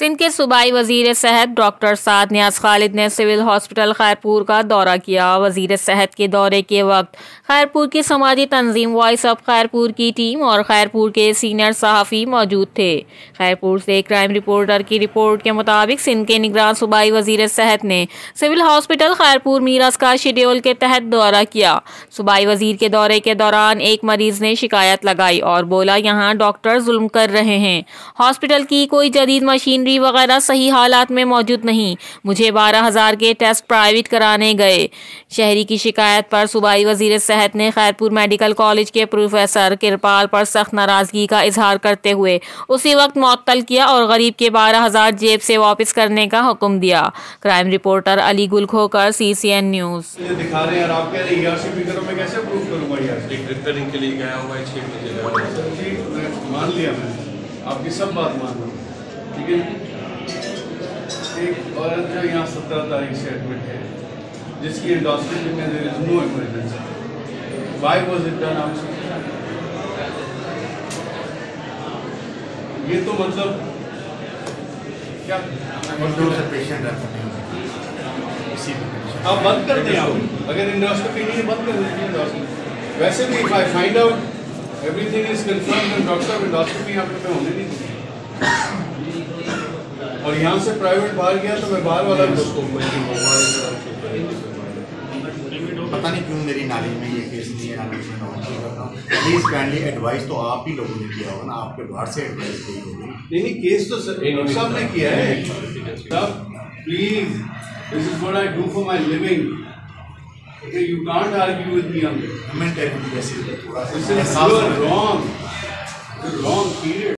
सिंध के सूबाई वजीर सेहत डॉक्टर साद नियाज खालिद ने सिविल हॉस्पिटल खैरपुर का दौरा किया। वजीर सेहत के दौरे के वक्त खैरपुर की समाजी तंजीम वॉइस ऑफ खैरपुर की टीम और खैरपुर के सीनियर सहाफ़ी मौजूद थे। खैरपुर से क्राइम रिपोर्टर की रिपोर्ट के मुताबिक सिंध के निगरान सूबाई वजीर सेहत ने सिविल हॉस्पिटल खैरपुर मीरस का शेड्यूल के तहत दौरा किया। सूबाई वजीर के दौरे के दौरान एक मरीज ने शिकायत लगाई और बोला, यहाँ डॉक्टर जुल्म कर रहे हैं, हॉस्पिटल की कोई जदीद मशीनरी वगैरह सही हालात में मौजूद नहीं, मुझे 12,000 के टेस्ट प्राइवेट कराने गए। शहरी की शिकायत पर सूबाई वजीर सेहत ने खैरपुर मेडिकल कॉलेज के प्रोफेसर किरपाल पर सख्त नाराजगी का इजहार करते हुए उसी वक्त मुअत्तल किया और गरीब के 12,000 जेब से वापस करने का हुक्म दिया। क्राइम रिपोर्टर अली गुल खोकर, CCN न्यूज़। दिखा रहे हैं और आप कह रहे हैं फिगरों में कैसे प्रूव करूंगा यार? एक रिपेयरिंग के लिए गया हुआ है 6 बजे। मान लिया मैंने, आपकी सब बात मान ली, लेकिन एक औरत जो यहाँ 17 तारीख से एडमिट है, जिसकी एंडोस्कोपी में there is no emergency, why was it done outside? ये तो मतलब क्या पेशेंट आप बंद कर दें, आप अगर एंडोस्कोपी नहीं है बंद कर दीजिए एंडोस्कोपी। वैसे भी if I find out everything is confirmed and doctor endoscopy यहाँ पे होने नहीं दी, और यहाँ से प्राइवेट बाहर गया तो मैं बाहर वाला पता नहीं क्यों मेरी नॉलेज में ये केस नहीं है। प्लीज काइंडली एडवाइस तो आप ही लोगों ने किया होगा ना, आपके बाहर से एडवाइस दी होगी। नहीं, केस तो डॉक्टर साहब ने किया है। Please, this is what I do for my living, you can't argue with me on this. Comment करके जैसे थोड़ा सा रॉन्ग पीरियड।